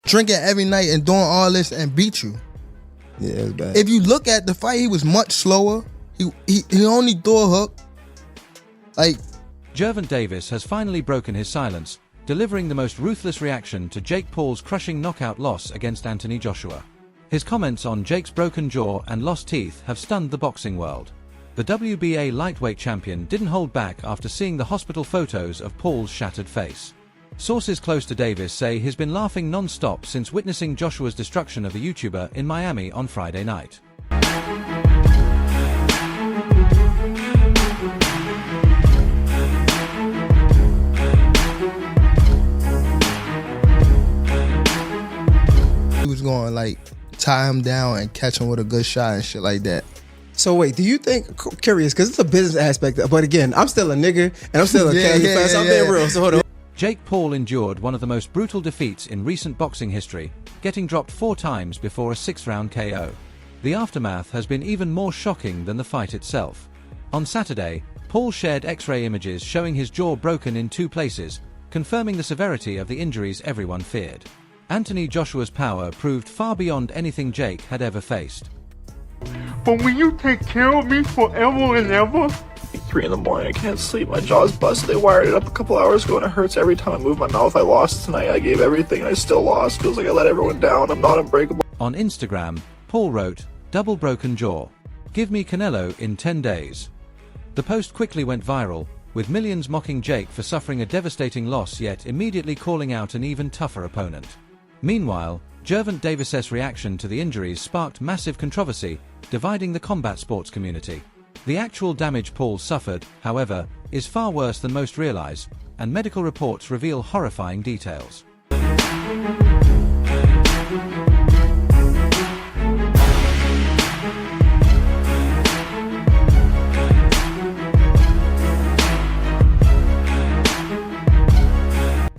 drinking every night and doing all this and beat you. Yeah, it was bad. If you look at the fight, he was much slower. He only threw a hook. Like, Gervonta Davis has finally broken his silence, delivering the most ruthless reaction to Jake Paul's crushing knockout loss against Anthony Joshua. His comments on Jake's broken jaw and lost teeth have stunned the boxing world. The WBA lightweight champion didn't hold back after seeing the hospital photos of Paul's shattered face. Sources close to Davis say he's been laughing non-stop since witnessing Joshua's destruction of a YouTuber in Miami on Friday night. he was going to, like, tie him down and catch him with a good shot and shit like that. So wait, do you think, curious, because it's a business aspect, but again, I'm still a nigga, and I'm still a casual fan, so I'm being real, so hold on. Jake Paul endured one of the most brutal defeats in recent boxing history, getting dropped 4 times before a 6-round KO. The aftermath has been even more shocking than the fight itself. On Saturday, Paul shared X-ray images showing his jaw broken in 2 places, confirming the severity of the injuries everyone feared. Anthony Joshua's power proved far beyond anything Jake had ever faced. But will you take care of me forever and ever? 3 in the morning, I can't sleep, my jaw's busted. They wired it up a couple hours ago and it hurts every time I move my mouth. I lost tonight, I gave everything and I still lost. Feels like I let everyone down, I'm not unbreakable. On Instagram, Paul wrote, "Double broken jaw. Give me Canelo in 10 days." The post quickly went viral, with millions mocking Jake for suffering a devastating loss yet immediately calling out an even tougher opponent. Meanwhile, Gervonta Davis's reaction to the injuries sparked massive controversy, dividing the combat sports community. The actual damage Paul suffered, however, is far worse than most realize, and medical reports reveal horrifying details.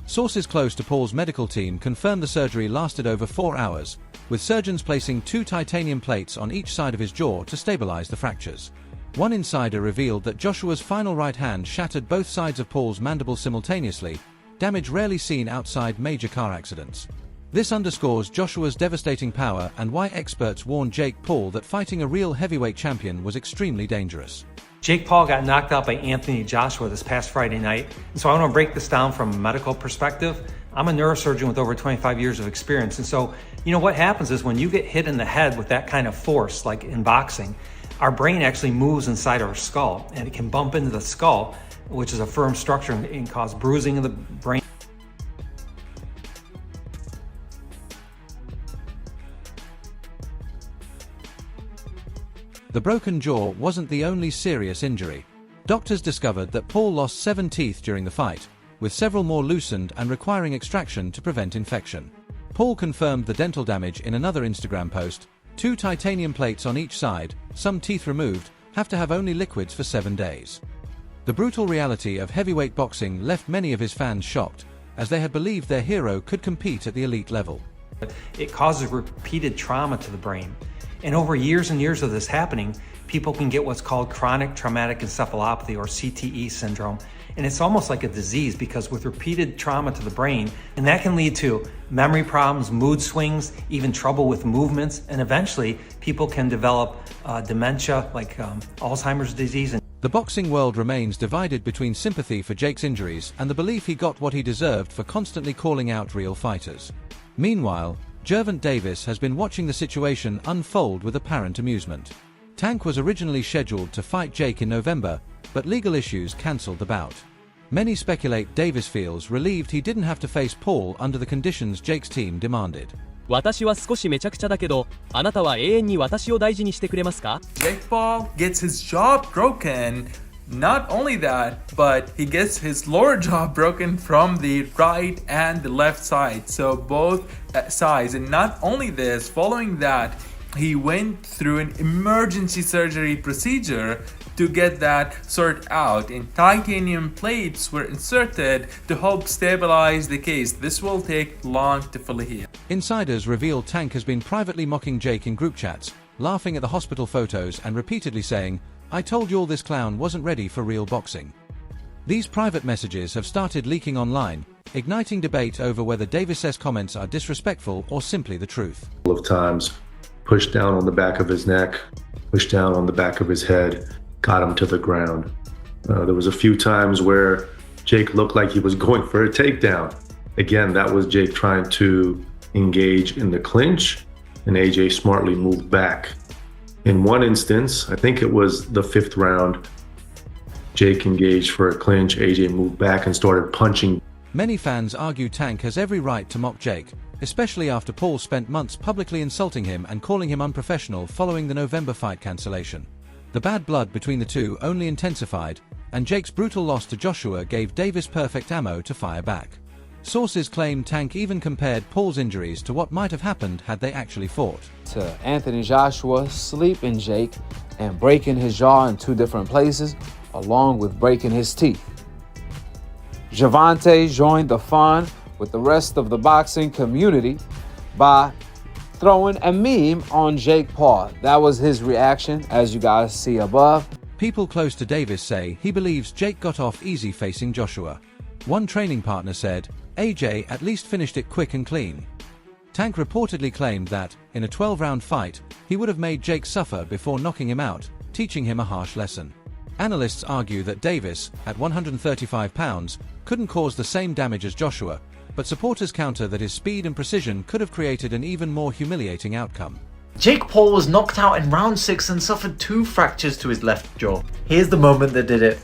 Sources close to Paul's medical team confirmed the surgery lasted over 4 hours, with surgeons placing 2 titanium plates on each side of his jaw to stabilize the fractures. One insider revealed that Joshua's final right hand shattered both sides of Paul's mandible simultaneously, damage rarely seen outside major car accidents. This underscores Joshua's devastating power and why experts warned Jake Paul that fighting a real heavyweight champion was extremely dangerous. Jake Paul got knocked out by Anthony Joshua this past Friday night, and so I want to break this down from a medical perspective. I'm a neurosurgeon with over 25 years of experience, and so, you know, what happens is when you get hit in the head with that kind of force, like in boxing, our brain actually moves inside our skull, and it can bump into the skull, which is a firm structure, and cause bruising of the brain. The broken jaw wasn't the only serious injury. Doctors discovered that Paul lost 7 teeth during the fight, with several more loosened and requiring extraction to prevent infection. Paul confirmed the dental damage in another Instagram post. 2 titanium plates on each side, some teeth removed, have to have only liquids for 7 days. The brutal reality of heavyweight boxing left many of his fans shocked, as they had believed their hero could compete at the elite level. It causes repeated trauma to the brain. And over years and years of this happening, people can get what's called chronic traumatic encephalopathy, or CTE syndrome. And it's almost like a disease because with repeated trauma to the brain, and that can lead to memory problems, mood swings, even trouble with movements, and eventually people can develop dementia like Alzheimer's disease. The boxing world remains divided between sympathy for Jake's injuries and the belief he got what he deserved for constantly calling out real fighters. Meanwhile, Gervonta Davis has been watching the situation unfold with apparent amusement. Tank was originally scheduled to fight Jake in November, but legal issues cancelled the bout. Many speculate Davis feels relieved he didn't have to face Paul under the conditions Jake's team demanded. 私は少しめちゃくちゃだけど、あなたは永遠に私を大事にしてくれますか? Jake Paul gets his jaw broken. Not only that, but he gets his lower jaw broken from the right and the left side, so both sides. And not only this, following that, he went through an emergency surgery procedure to get that sorted out, and titanium plates were inserted to help stabilize the case. This will take long to fully heal. Insiders reveal Tank has been privately mocking Jake in group chats, laughing at the hospital photos and repeatedly saying, "I told you all this clown wasn't ready for real boxing." These private messages have started leaking online, igniting debate over whether Davis's comments are disrespectful or simply the truth. Of times, pushed down on the back of his neck, pushed down on the back of his head, got him to the ground. There was a few times where Jake looked like he was going for a takedown. Again, that was Jake trying to engage in the clinch, and AJ smartly moved back. In one instance, I think it was the 5th round, Jake engaged for a clinch, AJ moved back and started punching. Many fans argue Tank has every right to mock Jake, especially after Paul spent months publicly insulting him and calling him unprofessional following the November fight cancellation. The bad blood between the two only intensified, and Jake's brutal loss to Joshua gave Davis perfect ammo to fire back. Sources claim Tank even compared Paul's injuries to what might have happened had they actually fought. To Anthony Joshua sleeping Jake and breaking his jaw in 2 different places, along with breaking his teeth. Gervonta joined the fun with the rest of the boxing community by throwing a meme on Jake Paul. That was his reaction, as you guys see above. People close to Davis say he believes Jake got off easy facing Joshua. One training partner said, AJ at least finished it quick and clean. Tank reportedly claimed that, in a 12-round fight, he would have made Jake suffer before knocking him out, teaching him a harsh lesson. Analysts argue that Davis, at 135 pounds, couldn't cause the same damage as Joshua, but supporters counter that his speed and precision could have created an even more humiliating outcome. Jake Paul was knocked out in round 6 and suffered 2 fractures to his left jaw. Here's the moment that did it.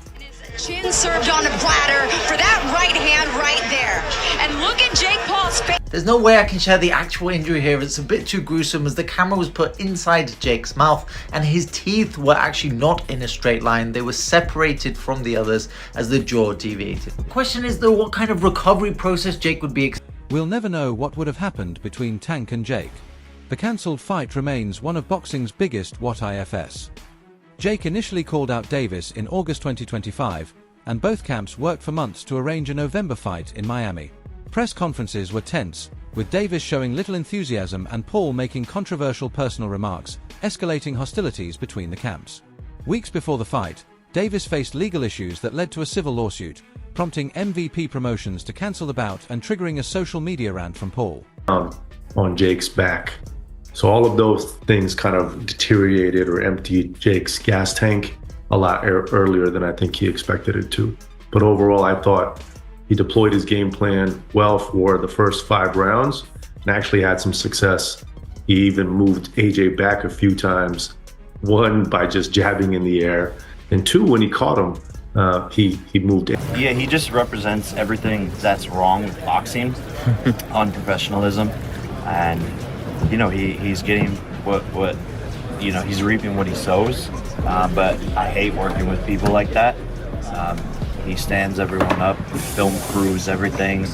Chin served on a platter for that right hand right there. And look at Jake Paul's face. There's no way I can share the actual injury here. It's a bit too gruesome as the camera was put inside Jake's mouth and his teeth were actually not in a straight line. They were separated from the others as the jaw deviated. The question is though, what kind of recovery process Jake would be. We'll never know what would have happened between Tank and Jake. The cancelled fight remains one of boxing's biggest what ifs. Jake initially called out Davis in August 2025, and both camps worked for months to arrange a November fight in Miami. Press conferences were tense, with Davis showing little enthusiasm and Paul making controversial personal remarks, escalating hostilities between the camps. Weeks before the fight, Davis faced legal issues that led to a civil lawsuit, prompting MVP Promotions to cancel the bout and triggering a social media rant from Paul. On Jake's back. So all of those things kind of deteriorated or emptied Jake's gas tank a lot earlier than I think he expected it to. But overall, I thought he deployed his game plan well for the first 5 rounds and actually had some success. He even moved AJ back a few times, 1 by just jabbing in the air, and 2, when he caught him, he moved in. Yeah, he just represents everything that's wrong with boxing, unprofessionalism, and you know, he's getting what you know, he's reaping what he sows, but I hate working with people like that. He stands everyone up, film crews, everything,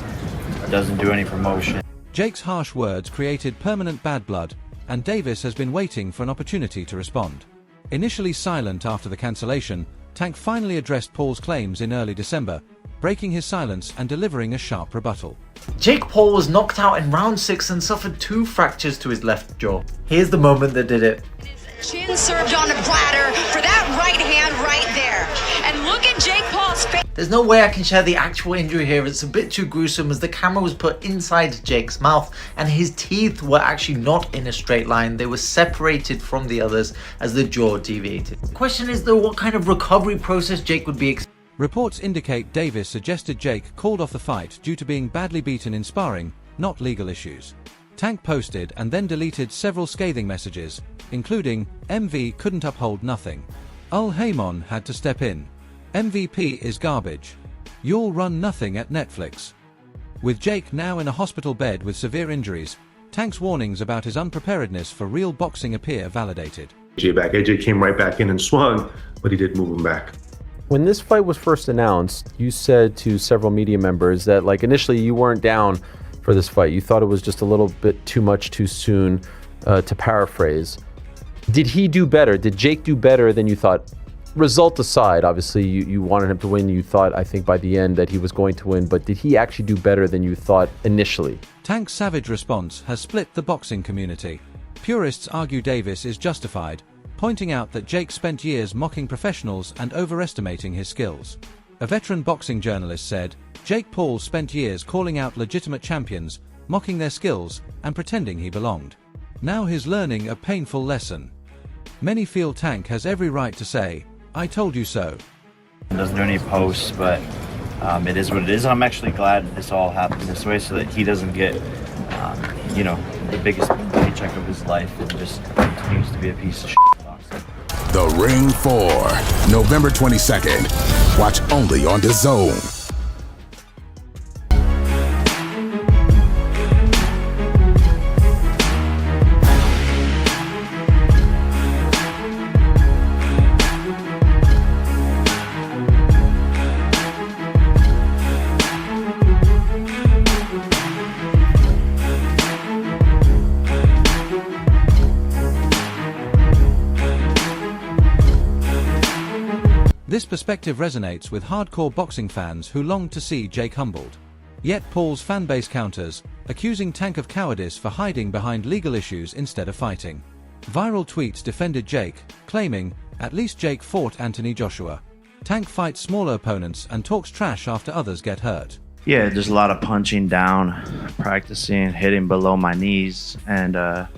doesn't do any promotion. Jake's harsh words created permanent bad blood, and Davis has been waiting for an opportunity to respond. Initially silent after the cancellation, Tank finally addressed Paul's claims in early December, breaking his silence and delivering a sharp rebuttal. Jake Paul was knocked out in round 6 and suffered 2 fractures to his left jaw. Here's the moment that did it. Chin served on a platter for that right hand right there. And look at Jake Paul's face. There's no way I can share the actual injury here. It's a bit too gruesome as the camera was put inside Jake's mouth and his teeth were actually not in a straight line. They were separated from the others as the jaw deviated. The question is though, what kind of recovery process Jake would be. Reports indicate Davis suggested Jake called off the fight due to being badly beaten in sparring, not legal issues. Tank posted and then deleted several scathing messages, including, MV couldn't uphold nothing. Ul Haymon had to step in. MVP is garbage. You'll run nothing at Netflix. With Jake now in a hospital bed with severe injuries, Tank's warnings about his unpreparedness for real boxing appear validated. AJ came right back in and swung, but he did move him back. When this fight was first announced, you said to several media members that initially you weren't down for this fight. You thought it was just a little bit too much too soon, to paraphrase. Did he do better? Did Jake do better than you thought? Result aside, obviously you wanted him to win. You thought, I think by the end, that he was going to win, but did he actually do better than you thought initially? Tank's savage response has split the boxing community. Purists argue Davis is justified, pointing out that Jake spent years mocking professionals and overestimating his skills. A veteran boxing journalist said, Jake Paul spent years calling out legitimate champions, mocking their skills, and pretending he belonged. Now he's learning a painful lesson. Many feel Tank has every right to say, I told you so. He doesn't do any posts, but it is what it is. I'm actually glad this all happened this way so that he doesn't get, the biggest paycheck of his life and just continues to be a piece of shit. The Ring 4, November 22nd. Watch only on DAZN. This perspective resonates with hardcore boxing fans who long to see Jake humbled. Yet Paul's fanbase counters, accusing Tank of cowardice for hiding behind legal issues instead of fighting. Viral tweets defended Jake, claiming, at least Jake fought Anthony Joshua. Tank fights smaller opponents and talks trash after others get hurt. Yeah, there's a lot of punching down, practicing, hitting below my knees, and a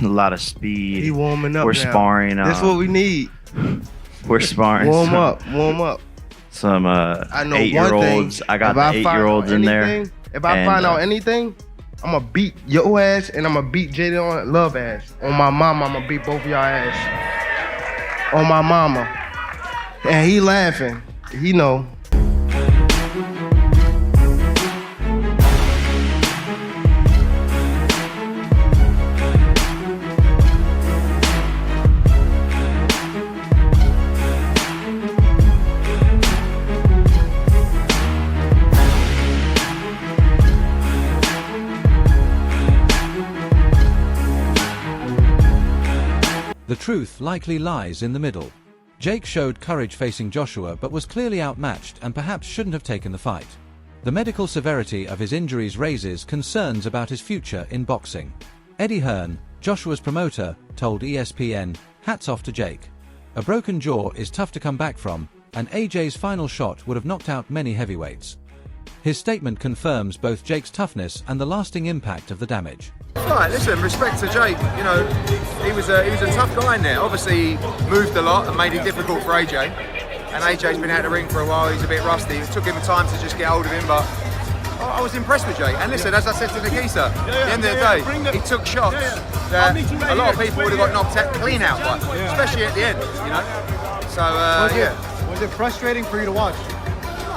lot of speed. He warming up. We're now. sparring. That's what we need. We're sparring. Warm up. Some I know 8-year-olds. I got the 8-year-olds in there. If I find out anything, I'm gonna beat your ass and I'm gonna beat Jaden Love ass. On my mama, I'm gonna beat both of y'all ass. On my mama. And he laughing. He know. The truth likely lies in the middle. Jake showed courage facing Joshua but was clearly outmatched and perhaps shouldn't have taken the fight. The medical severity of his injuries raises concerns about his future in boxing. Eddie Hearn, Joshua's promoter, told ESPN, hats off to Jake. A broken jaw is tough to come back from, and AJ's final shot would have knocked out many heavyweights. His statement confirms both Jake's toughness and the lasting impact of the damage. Right, listen, respect to Jake. You know, he was a tough guy in there. Obviously, he moved a lot and made it difficult for AJ. And AJ's been out of the ring for a while. He's a bit rusty. It took him time to just get hold of him, but I was impressed with Jake. And listen, as I said to Nagisa, at the end of the day, he took shots that a lot of people would have got knocked out clean out by, especially at the end. You know. So Was it frustrating for you to watch?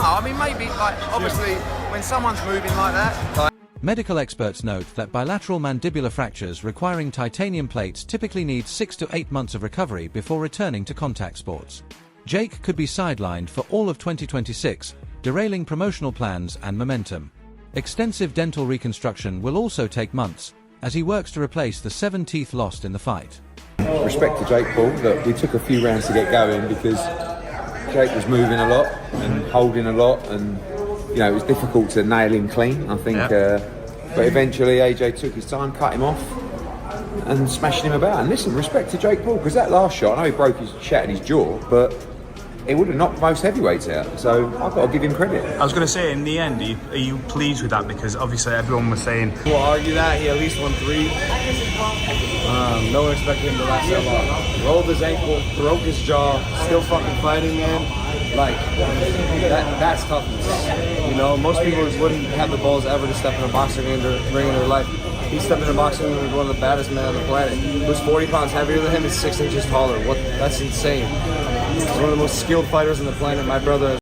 No, I mean maybe obviously when someone's moving like that. Medical experts note that bilateral mandibular fractures requiring titanium plates typically need 6 to 8 months of recovery before returning to contact sports. Jake could be sidelined for all of 2026, derailing promotional plans and momentum. Extensive dental reconstruction will also take months, as he works to replace the 7 teeth lost in the fight. Respect to Jake Paul that we took a few rounds to get going because Jake was moving a lot and holding a lot, and it was difficult to nail him clean, I think. But eventually AJ took his time, cut him off and smashed him about. And listen, respect to Jake Paul, because that last shot, I know he broke his shattered his jaw, but it would have knocked most heavyweights out. So I've got to give him credit. I was going to say, in the end, are you pleased with that? Because obviously everyone was saying... We'll argue that. He at least won 3. No one expected him to last that long. Rolled his ankle, broke his jaw, still fucking fighting, man. Like, that's toughness. Most people just wouldn't have the balls ever to step in a boxing ring in their life. He stepped in a boxing ring with one of the baddest men on the planet. Who's 40 pounds heavier than him and 6 inches taller. That's insane. He's one of the most skilled fighters on the planet. My brother